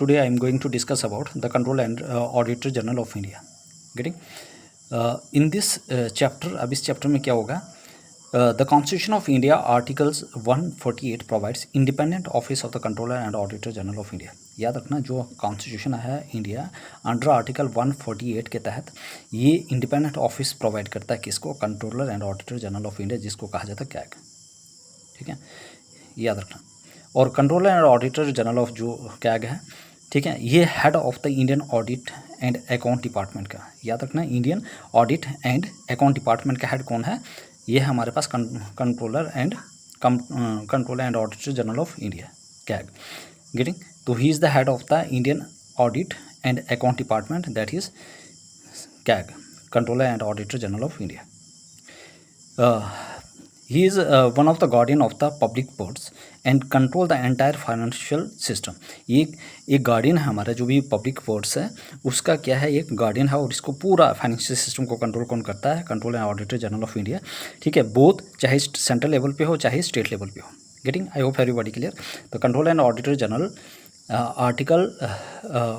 today I am going to discuss about the Controller and Auditor General of India. Getting in this chapter, अब इस chapter में क्या होगा? The Constitution of India Articles 148 provides independent office of the Controller and Auditor General of India. याद रखना, जो constitution है India under article 148 के तहत ये इंडिपेंडेंट ऑफिस प्रोवाइड करता है किसको? Controller and auditor general of India, जिसको कहा जाता है कैग. ठीक है, याद रखना. और controller and auditor general of जो कैग है, ठीक है, ये head of the Indian audit and account department का. याद रखना, Indian audit and account department का हेड कौन है? ये है हमारे पास controller and auditor general of India, CAG. Getting, तो he is the head of the Indian audit and account department, that is CAG, controller and auditor general of India. He is one of the guardian of the public purse and control the entire financial system. ये एक guardian है हमारा, जो भी public purse है उसका क्या है, एक गार्डियन है, और इसको पूरा फाइनेंशियल सिस्टम को कंट्रोल कौन करता है? Control and auditor general of India. ठीक है, बोथ चाहे सेंट्रल लेवल पे हो चाहे स्टेट लेवल पे हो. Getting, I hope everybody clear. तो control and auditor general article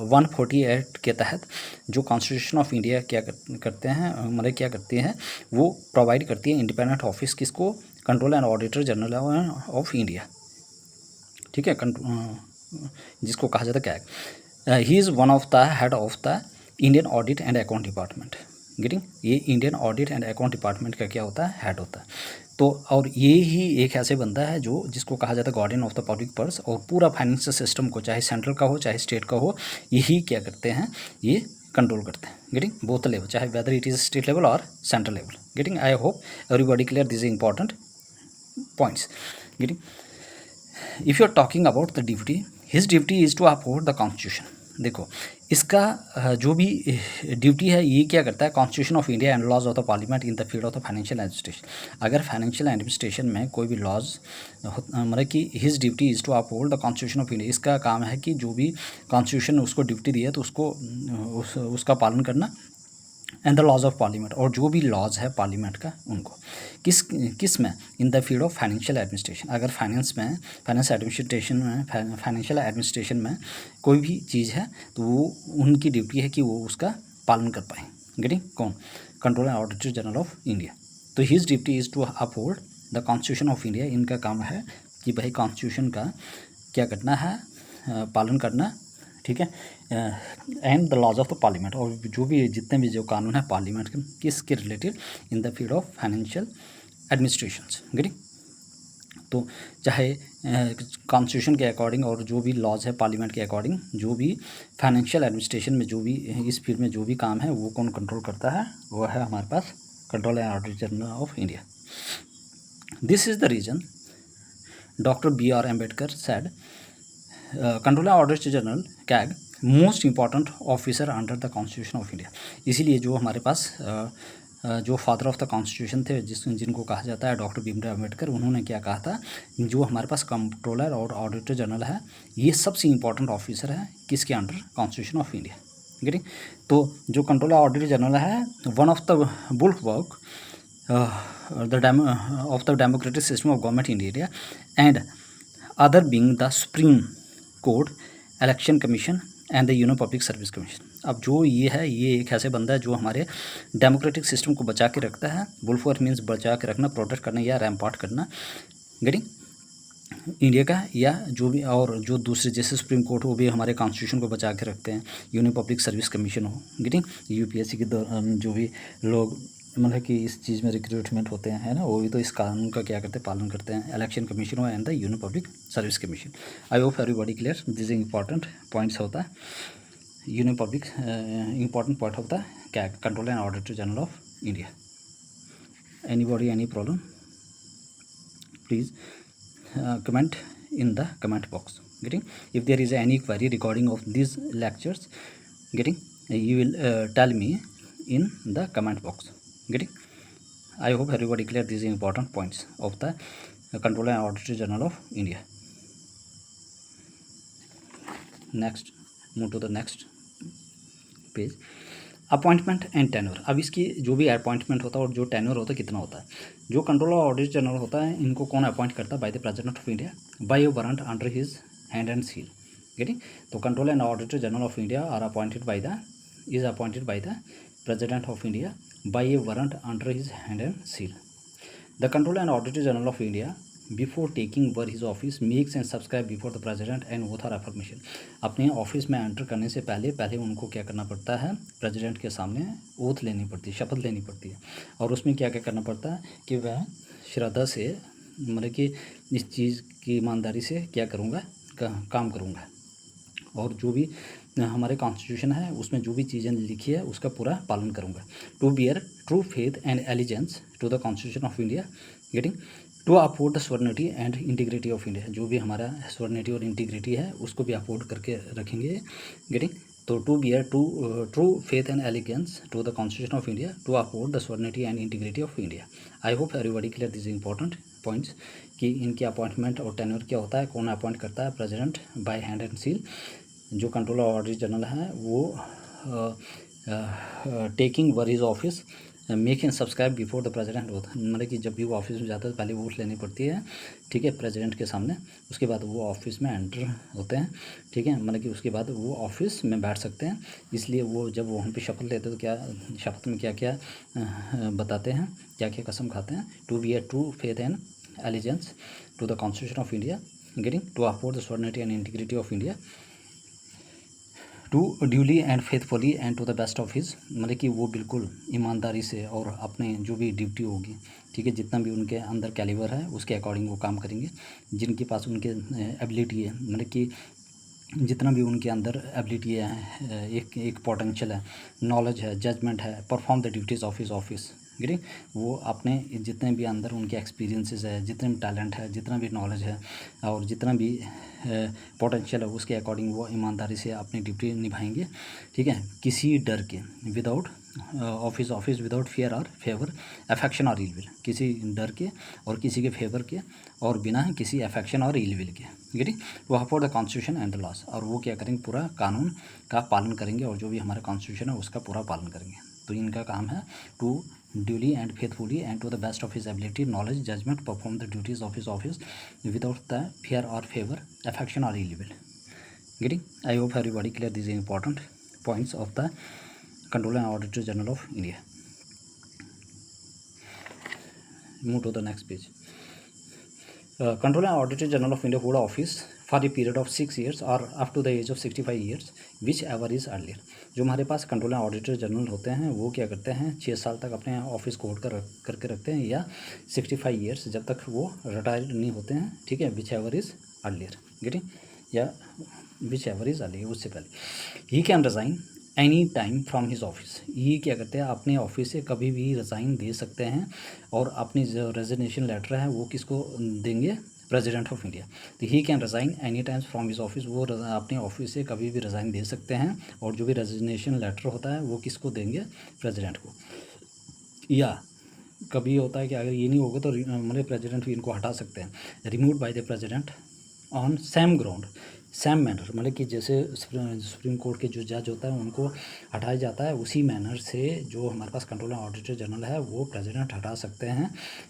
148 के तहत जो कॉन्स्टिट्यूशन ऑफ इंडिया क्या करते हैं, मतलब क्या करती हैं, वो प्रोवाइड करती है इंडिपेंडेंट ऑफिस किसको? Control and auditor general of India. ठीक है, जिसको कहा जाता है CAG. He is one of the head of the Indian audit and account department. Getting, ये Indian audit and account department का क्या होता है? हेड होता है. तो और ये ही एक ऐसे बंदा है जो जिसको कहा जाता है guardian of the public purse, और पूरा फाइनेंशियल सिस्टम को चाहे सेंट्रल का हो चाहे स्टेट का हो, यही क्या करते हैं? ये कंट्रोल करते हैं. गेटिंग, बोथ लेवल, चाहे whether it is state level और central level. Getting, I hope everybody clear, this is important points. Getting, if you are talking about the duty, his duty is to uphold the constitution. देखो, इसका जो भी duty है ये क्या करता है? Constitution of India and laws of the parliament in the field of the financial administration. अगर फाइनेंशियल एडमिनिस्ट्रेशन में कोई भी लॉज, मतलब कि his duty is to uphold the constitution of India, इसका काम है कि जो भी कॉन्स्टिट्यूशन ने उसको ड्यूटी दी है तो उसको उसका पालन करना, and the laws of parliament, और जो भी लॉज है पार्लियामेंट का उनको किस में? इन the field of financial administration. अगर फाइनेंशियल एडमिनिस्ट्रेशन में कोई भी चीज़ है तो वो उनकी ड्यूटी है कि वो उसका पालन कर पाएँ. गेटिंग, कौन? Controller and auditor general of India. तो his duty is to uphold the constitution of India. इनका काम है कि भाई कॉन्स्टिट्यूशन का क्या करना है? पालन करना. ठीक है, and the laws of the parliament, और जो भी जितने भी जो कानून है पार्लियामेंट के किसके related? In the field of financial administrations. Getting, तो चाहे कॉन्स्टिट्यूशन के अकॉर्डिंग और जो भी लॉज है पार्लियामेंट के अकॉर्डिंग, जो भी फाइनेंशियल एडमिनिस्ट्रेशन में जो भी इस फील्ड में जो भी काम है वो कौन कंट्रोल करता है? वो है हमारे पास control and auditor general of India. This is the reason doctor B.R. Ambedkar said controller auditor general CAG most important officer under the constitution of India. इसीलिए जो हमारे पास जो फादर ऑफ द कॉन्स्टिट्यूशन थे जिनको कहा जाता है डॉक्टर भीमराव अम्बेडकर, उन्होंने क्या कहा था? जो हमारे पास कंट्रोलर और ऑडिटर जनरल है ये सबसे इंपॉर्टेंट ऑफिसर है किसके under? Constitution of India. Getting, तो जो कंट्रोलर ऑडिटर जनरल है one of the bulwark of the democratic system of government in India and other being the supreme court, election commission and the union public service commission. अब जो ये है ये एक ऐसे बंदा है जो हमारे डेमोक्रेटिक सिस्टम को बचा के रखता है. बुलवर्क मीन्स बचा के रखना, प्रोटेक्ट करना या रैम्पार्ट करना. गेटिंग, इंडिया का, या जो भी और जो दूसरे जैसे सुप्रीम कोर्ट हो वो भी हमारे कॉन्स्टिट्यूशन को बचा के रखते हैं. यूनियन पब्लिक सर्विस कमीशन हो. गेटिंग, UPSC के जो भी लोग मतलब कि इस चीज़ में रिक्रूटमेंट होते हैं, है ना, वो भी तो इस कानून का क्या करते हैं? पालन करते हैं. इलेक्शन कमीशन हो and the union public service commission. I hope everybody clear, this important points होता है. Union public important point of the CAG, control and auditor general of India. Anybody any problem? Please comment in the comment box. Getting, if there is any query regarding of these lectures, getting, you will tell me in the comment box. Getting, I hope everybody clear these important points of the controller and auditor general of India. Next, move to the next page. Appointment and tenure. अब इसकी जो भी appointment होता है और जो tenure होता है कितना होता है? जो कंट्रोलर और ऑडिटर जनरल होता है इनको कौन अपॉइंट करता है? By the president of India by a warrant under his hand and seal. Getting. तो control and auditor general of India are appointed by the is appointed by the president of India by a warrant under his hand and seal. The Controller and Auditor General of India, before taking over his office, makes and subscribe before the President and oath or affirmation। अपने office में enter करने से पहले उनको क्या करना पड़ता है, प्रेसिडेंट के सामने ओथ लेनी पड़ती है, शपथ लेनी पड़ती है। और उसमें क्या क्या करना पड़ता है कि वह श्रद्धा से, मतलब कि इस चीज़ की ईमानदारी से क्या करूँगा, काम करूँगा, और जो भी हमारे कॉन्स्टिट्यूशन है उसमें जो भी चीज़ें लिखी है उसका पूरा पालन करूँगा। To bear true faith and allegiance to the constitution of India, getting. To uphold the sovereignty and integrity of India, जो भी हमारा सॉवरेनिटी और इंटीग्रिटी है उसको भी अपहोल्ड करके रखेंगे, गेटिंग। तो to bear true faith and allegiance to the constitution of India, to uphold the sovereignty and integrity of India. I hope everybody clear this important points कि इनके अपॉइंटमेंट और टेन्योर क्या होता है, कौन अपॉइंट करता है, president by hand and seal. जो कंट्रोलर ऑडिटर जनरल है वो taking were is office make and subscribe before the president होता है, मतलब कि जब भी वो ऑफिस में जाता है पहले वोट लेनी पड़ती है, ठीक है, प्रेसिडेंट के सामने। उसके बाद वो ऑफिस में एंटर होते हैं, ठीक है, मतलब कि उसके बाद वो ऑफिस में बैठ सकते हैं। इसलिए वो जब वहाँ पे शपथ लेते हैं तो क्या शपथ में क्या क्या बताते हैं, क्या क्या कसम खाते हैं। To be a true faith and allegiance to the constitution of India, getting. To uphold the sovereignty and integrity of India, to duly and faithfully and to the best of his, मतलब कि वो बिल्कुल ईमानदारी से और अपने जो भी ड्यूटी होगी, ठीक है, जितना भी उनके अंदर कैलिबर है उसके अकॉर्डिंग वो काम करेंगे। जिनके पास उनके एबिलिटी है, मतलब कि जितना भी उनके अंदर एबिलिटी है, एक पोटेंशियल है, नॉलेज है, जजमेंट है, perform the duties of his office, getting. वो अपने जितने भी अंदर उनके एक्सपीरियंसेस है, जितने भी टैलेंट है, जितना भी नॉलेज है और जितना भी पोटेंशियल है उसके अकॉर्डिंग वो ईमानदारी से अपनी ड्यूटी निभाएंगे, ठीक है, किसी डर के, विदाउट ऑफिस विदाउट फियर और फेवर, अफेक्शन और इल विल, किसी डर के और किसी के फेवर के और बिना किसी अफेक्शन और इल विल के, गेटिंग। वो uphold the constitution and the laws, और वो क्या करेंगे, पूरा कानून का पालन करेंगे और जो भी हमारा कॉन्स्टिट्यूशन है उसका पूरा पालन करेंगे। तो इनका काम है to duly and faithfully and to the best of his ability, knowledge, judgment, perform the duties of his office without the fear or favor, affection or ill will, getting। I hope everybody clear these important points of the Controller and Auditor General of India. Move to the next page. Controller and Auditor General of India hold office for a period of 6 years or up to the age of 65 years, whichever is earlier। जो हमारे पास controller auditor general होते हैं वो क्या करते हैं, 6 साल तक अपने ऑफिस को होल्ड करके रखते हैं, या 65 ईयर्स जब तक वो रिटायर नहीं होते हैं, ठीक है, which ever is earlier, getting, या विच एवर इज़ अर्लियर, उससे पहले। ही can resign any time from his office, ये क्या करते हैं, अपने ऑफिस से कभी भी रिज़ाइन दे सकते हैं, और अपनी जो रेजिग्नेशन लेटर है वो किसको देंगे, प्रेसिडेंट ऑफ इंडिया। तो he can resign any times from his office, वो अपने ऑफिस से कभी भी रिज़ाइन दे सकते हैं, और जो भी रेजिग्नेशन लेटर होता है वो किसको देंगे, प्रेसिडेंट को। या कभी होता है कि अगर ये नहीं होगा तो मतलब प्रेसिडेंट भी इनको हटा सकते हैं, remove by the president on same ground, same manner, मतलब कि जैसे सुप्रीम कोर्ट के जो जज होता है उनको हटाया जाता है, उसी मैनर से जो हमारे पास कंट्रोलर ऑडिटर जनरल है वो प्रेसिडेंट हटा सकते हैं,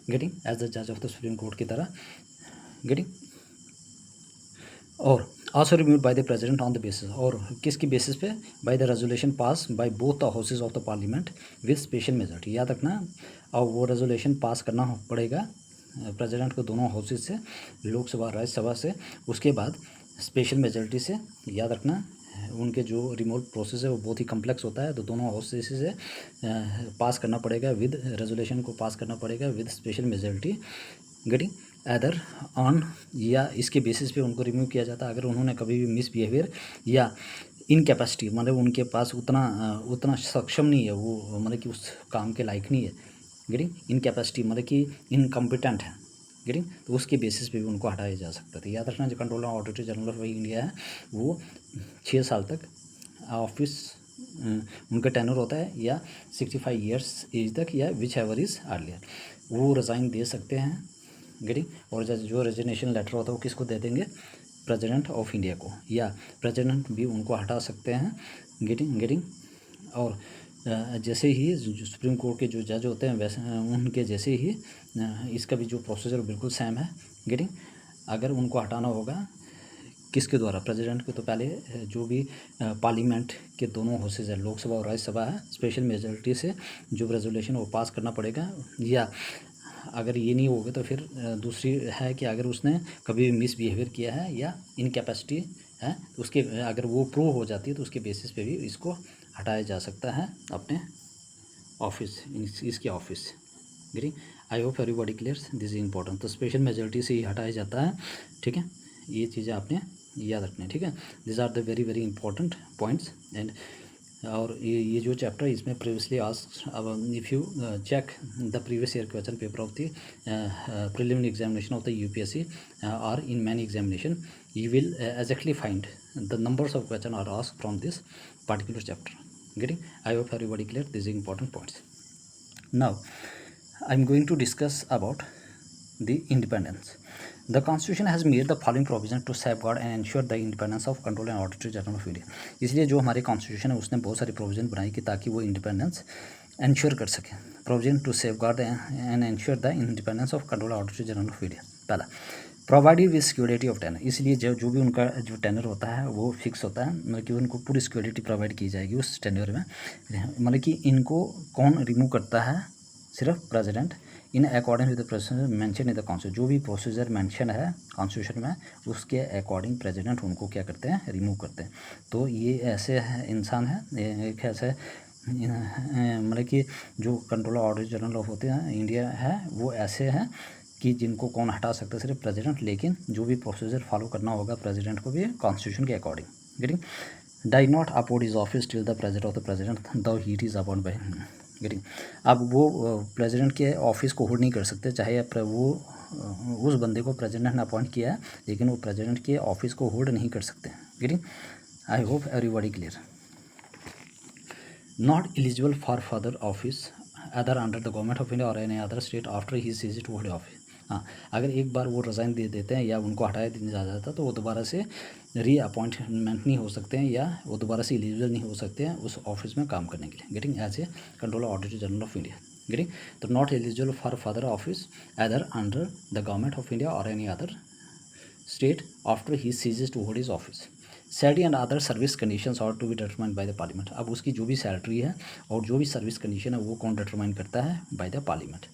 गेटिंग, एज द जज ऑफ द सुप्रीम कोर्ट की तरह, गेटिंग। और also removed by the president on the basis, और किसकी बेसिस पे, by the resolution pass by both the houses of the parliament with special majority, याद रखना। और वो रेजोल्यूशन पास करना पड़ेगा प्रेसिडेंट को दोनों हाउसेज से, लोकसभा राज्यसभा से, उसके बाद स्पेशल मेजॉरिटी से, याद रखना। उनके जो रिमोट प्रोसेस है वो बहुत ही कम्प्लेक्स होता है, तो दोनों हाउसेज से पास करना पड़ेगा, विद रेजोल्यूशन को पास करना पड़ेगा with special majority, getting. Other on, या इसके बेसिस पे उनको रिमूव किया जाता है अगर उन्होंने कभी भी मिसबिहेवियर या इनकैपेसिटी, मतलब उनके पास उतना सक्षम नहीं है वो, मतलब कि उस काम के लायक नहीं है, गेटिंग। इनकैपेसिटी मतलब कि इनकम्पिटेंट है, गेटिंग, तो उसके बेसिस पे भी उनको हटाया जा सकता था। याद रखना, जो controller auditor general of India है वो 6 साल तक ऑफिस उनका टेनर होता है, या 65 ईयर्स एज तक, या विच एवर इज़ अर्लियर, वो रिज़ाइन दे सकते हैं, गेटिंग। और जो रेजिग्नेशन लेटर होता है वो किसको दे देंगे, प्रेसिडेंट ऑफ इंडिया को, या प्रेसिडेंट भी उनको हटा सकते हैं, गेटिंग। और जैसे ही सुप्रीम कोर्ट के जो जज होते हैं वैसे उनके जैसे ही इसका भी जो प्रोसीजर बिल्कुल सेम है, गेटिंग। अगर उनको हटाना होगा किसके द्वारा, प्रेसिडेंट के तो पहले जो भी पार्लियामेंट के दोनों हाउसेज है, लोकसभा और राज्यसभा है, स्पेशल मेजॉरिटी से जो रेजोल्यूशन वो पास करना पड़ेगा, या अगर ये नहीं होगा तो फिर दूसरी है कि अगर उसने कभी भी मिसबिहेवियर किया है या इनकैपेसिटी है तो उसके अगर वो प्रूव हो जाती है तो उसके बेसिस पे भी इसको हटाया जा सकता है अपने ऑफिस, इसके ऑफिस से। ग्री, I hope everybody clears, this is important. तो स्पेशल मेजॉरिटी से ही हटाया जाता है, ठीक है, ये चीज़ें आपने याद रखनी है, ठीक है। This are the very very important points. And और ये जो चैप्टर इसमें प्रीवियसली आस्क्ड, अब if you check the previous year question paper of the preliminary examination of the UPSC और in many examination, you will exactly find the numbers of question are asked from this particular chapter. Getting? I hope everybody clear these important points. Now I'm going to discuss about the independence. The constitution has made the following provision to safeguard and ensure the independence of control and auditor general of India. इसलिए जो हमारे constitution है उसने बहुत सारी provision बनाई कि ताकि वो इंडिपेंडेंस इंश्योर कर सके। Provision to safeguard and ensure the independence of control auditor general of India. पहला, provided with security of tenure, इसलिए जो भी उनका जो टेनर होता है वो फिक्स होता है, मतलब कि उनको पूरी सिक्योरिटी प्रोवाइड की जाएगी उस टेनर में। मतलब कि इनको कौन रिमूव करता है, सिर्फ president, in according with the procedure mention in the constitution, जो भी प्रोसीजर मेंशन है कॉन्स्टिट्यूशन में उसके अकॉर्डिंग प्रेसिडेंट उनको क्या करते हैं, रिमूव करते हैं। तो ये ऐसे इंसान है, एक ऐसे मतलब कि जो कंट्रोलर ऑडिटर जनरल ऑफ होते हैं इंडिया है, वो ऐसे हैं कि जिनको कौन हटा सकता है, सिर्फ प्रेसिडेंट, लेकिन जो भी प्रोसीजर फॉलो करना होगा प्रेसिडेंट को भी कॉन्स्टिट्यूशन के according. Getting? Die not appoint his office till the present of the president though he is appoint by. Getting? अब वो प्रेसिडेंट के ऑफिस को होल्ड नहीं कर सकते, चाहे वो उस बंदे को प्रेसिडेंट ने अपॉइंट किया है लेकिन वो प्रेसिडेंट के ऑफिस को होल्ड नहीं कर सकते। Getting? I hope everybody clear. Not eligible for further office other under the government of India और any other state after he cease to hold office. हाँ, अगर एक बार वो रिज़ाइन दे देते हैं या उनको हटाया दिया जाता है तो वो दोबारा से री अपॉइंटमेंट नहीं हो सकते हैं या वो दोबारा से एलिजिबल नहीं हो सकते हैं उस ऑफिस में काम करने के लिए। Getting? As a controller auditor general of India. Getting? तो not eligible for further office other under the government of India और any other state after he ceases to hold his office. Salary and other service conditions are to be determined by the parliament. अब उसकी जो भी salary है और जो भी service condition है वो कौन डिटरमाइन करता है, by the parliament.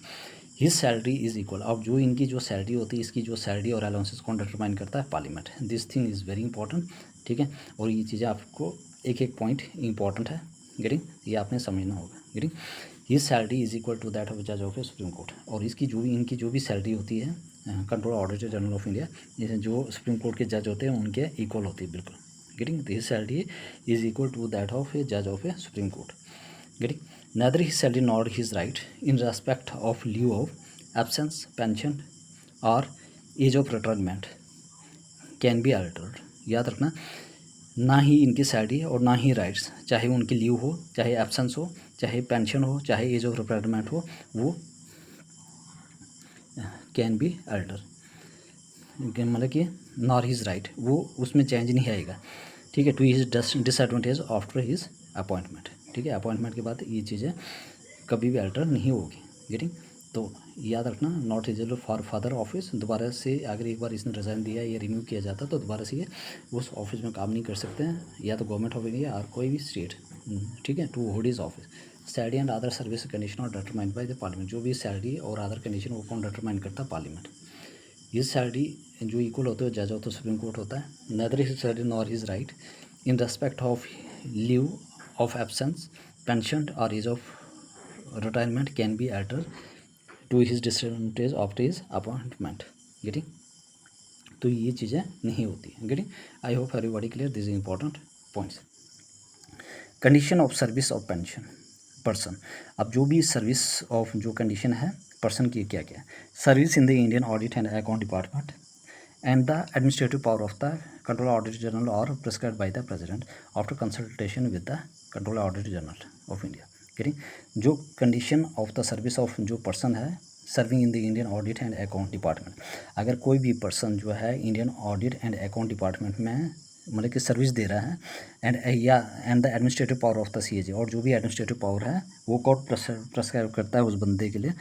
His salary is equal, अब जो इनकी जो सैलरी होती है, इसकी जो सैलरी और अलाउंसेस कौन डिटरमाइन करता है, parliament. This thing is very important, ठीक है। और ये चीज़ें आपको एक एक पॉइंट इंपॉर्टेंट है, गेटिंग, ये आपने समझना होगा। Getting? His salary is equal to that of जज ऑफ ए सुप्रीम कोर्ट, और इसकी जो भी इनकी जो भी सैलरी होती है control auditor general of India, जैसे जो सुप्रीम कोर्ट के जज होते हैं उनके इक्वल होती है बिल्कुल। Getting? His salary is equal to that of a जज of a supreme court. Getting? neither his salary nor his right in respect of leave of absence, pension or age of retirement can be altered। याद रखना, ना ही इनकी salary और ना ही rights, चाहे उनकी leave हो, चाहे एब्सेंस हो, चाहे पेंशन हो, चाहे एज ऑफ रिटायरमेंट हो, वो कैन बी अल्टर, मतलब कि नॉर हिज राइट, वो उसमें चेंज नहीं आएगा, ठीक है। To his disadvantage after his appointment, ठीक है। अपॉइंटमेंट के बाद ये चीज़ें कभी भी अल्टर नहीं होगी। गेटिंग? तो याद रखना, not eligible for further office, दोबारा से अगर एक बार इसने रिज़ाइन दिया या रिन्यू किया जाता तो दोबारा से ये उस ऑफिस में काम नहीं कर सकते हैं, या तो गवर्नमेंट ऑफ इंडिया और कोई भी स्टेट, ठीक है, to hold his office. Salary and other service condition और डिटरमाइंड बाय द पार्लियामेंट, जो भी सैलरी और अदर कंडीशन वो कौन डिटरमाइन करता है, पार्लियामेंट। ये सैलरी जो इक्वल होते हो जज ऑफ द सुप्रीम कोर्ट होता है। Neither his salary nor his right in respect of leave of absence, pension और age of retirement can be alter to his disadvantage after his appointment. Getting? तो ये चीज़ें नहीं होती हैं। Getting? I hope everybody clear, this is important points. Condition of service of pension person, अब जो भी सर्विस ऑफ जो कंडीशन है पर्सन की क्या क्या है, service in the Indian audit and account department and the administrative power of the controller auditor general are prescribed by the president after consultation with the controller auditor general of India। getting? जो condition of the service ऑफ जो person है serving in the Indian audit and account department, अगर कोई भी person जो है Indian audit and account department में मतलब कि सर्विस दे रहा है, and the administrative power of the CAG, और जो भी एडमिनिस्ट्रेटिव पावर है वो कोर्ट प्रेस्क्राइब करता है उस बंदे के लिए,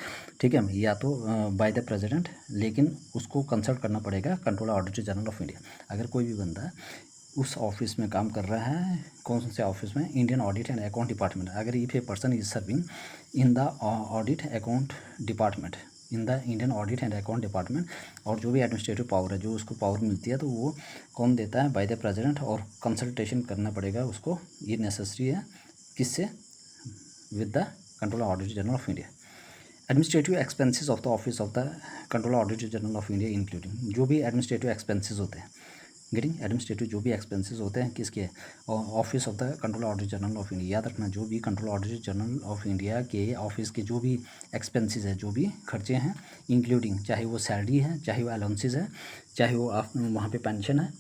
ठीक है, या तो बाय द प्रेसिडेंट, लेकिन उसको कंसल्ट करना पड़ेगा controller auditor general of India. अगर कोई भी बंदा उस ऑफिस में काम कर रहा है, कौन से ऑफिस में, Indian audit and account department, अगर if a person is serving in the audit account department, in the Indian audit and account department, और जो भी एडमिनिस्ट्रेटिव पावर है, जो उसको पावर मिलती है, तो वो कौन देता है, बाय द प्रेसिडेंट, और कंसल्टेशन करना पड़ेगा उसको, ये नेसेसरी है, किससे, with the controller auditor general of India. Administrative expenses of the office of the controller auditor general of India including, जो भी एडमिनिस्ट्रेटिव एक्सपेंसेस होते हैं, गेटिंग एडमिनिस्ट्रेटिव जो भी एक्सपेंसेस होते हैं किसके, office of the controller auditor general of India. याद रखना, जो भी controller auditor general of India के ऑफिस के जो भी एक्सपेंसेस है, जो भी खर्चे हैं, इंक्लूडिंग, चाहे वो सैलरी है, चाहे वो अलाउंसेस है, चाहे वो आप वहाँ पे पेंशन है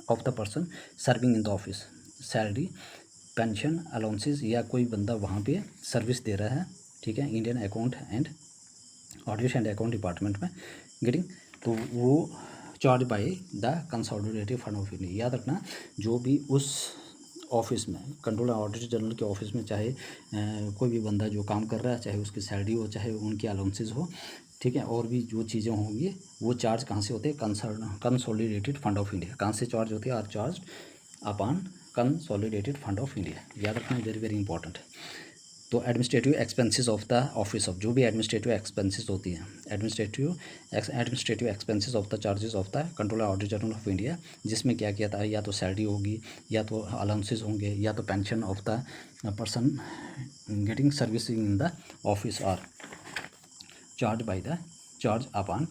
of the person serving in the office, salary, pension, allowances, या कोई बंदा वहाँ पे सर्विस दे रहा है, ठीक है, Indian account and audit and account department में, गेटिंग, तो वो charge by the consolidated fund of India. याद रखना, जो भी उस ऑफिस में, कंट्रोलर ऑडिटर जनरल के ऑफिस में, चाहे कोई भी बंदा जो काम कर रहा है, चाहे उसकी सैलरी हो, चाहे उनकी अलाउंसेस हो, ठीक है, और भी जो चीज़ें होंगी, वो चार्ज कहाँ से होते हैं, कंसोलिडेटेड फंड ऑफ इंडिया। कहाँ से चार्ज होते हैं, are charge upon consolidated fund of India. याद रखना, वेरी वेरी इंपॉर्टेंट। तो administrative expenses of the office of, जो भी एडमिनिस्ट्रेटिव एक्सपेंसेस होती हैं, administrative expenses of the charges of the controller auditor general of India, जिसमें क्या किया था, या तो सैलरी होगी, या तो अलाउंसेस होंगे, या तो pension of the person getting servicing in the office, are charge by the charge upon,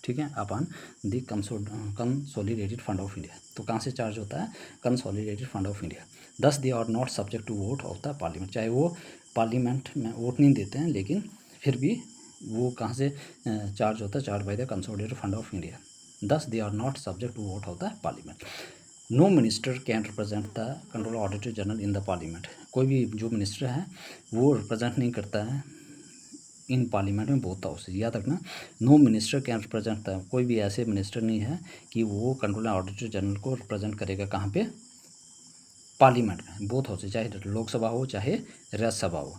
ठीक है, upon the consolidated fund of India. तो कहाँ से चार्ज होता है, consolidated fund of India. Thus they are not subject to vote of the parliament, चाहे वो parliament में वोट नहीं देते हैं, लेकिन फिर भी वो कहाँ से चार्ज होता है, charge by the consolidated fund of India. Thus they are not subject to vote of the parliament. No minister can represent the controller auditor general in the parliament, कोई भी जो मिनिस्टर है वो रिप्रेजेंट नहीं करता है इन पार्लियामेंट में, both houses. याद रखना, no minister can represent the, कोई भी ऐसे मिनिस्टर नहीं है कि वो कंट्रोलर ऑडिटर जनरल को रिप्रेजेंट करेगा, कहाँ पे, पार्लियामेंट में, बोथ हाउसेज, चाहे लोकसभा हो चाहे राज्यसभा हो।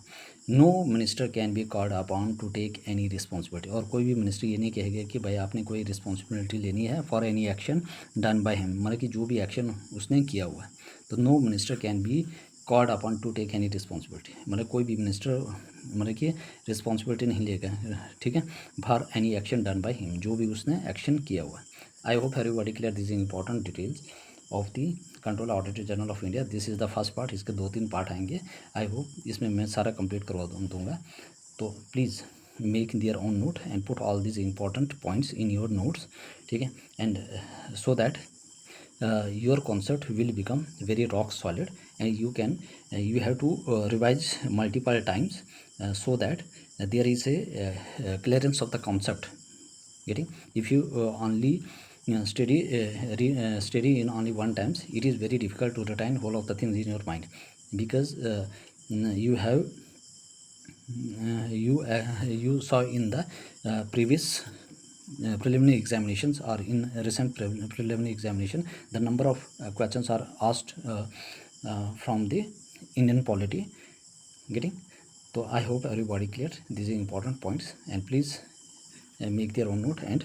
No minister can be called upon to take any responsibility, और कोई भी मिनिस्टर ये नहीं कहेगा कि भाई आपने कोई रिस्पॉन्सिबिलिटी लेनी है for any action done by him, मतलब कि जो भी एक्शन उसने किया हुआ है। तो no minister can be called upon to take any responsibility, मतलब कोई भी मिनिस्टर मतलब कि रिस्पॉन्सिबिलिटी नहीं लेगा, ठीक है, for any action done by him, जो भी उसने एक्शन किया हुआ है। आई hope everybody clear this important details of the controller auditor general of India. This is the first part, इसके 2-3 पार्ट आएंगे। आई होप इसमें मैं सारा कंप्लीट करवा दूंगा। तो please make their own note and put all this important points in your notes, ठीक है, and so that your concept will become very rock solid, and you have to revise multiple times so that there is a clearance of the concept, getting, if you only study in only one times, it is very difficult to retain whole of the things in your mind, because you have you saw in the previous preliminary examinations, or in recent preliminary examination, the number of questions are asked from the Indian polity, getting. So I hope everybody clear these important points, and please make their own note and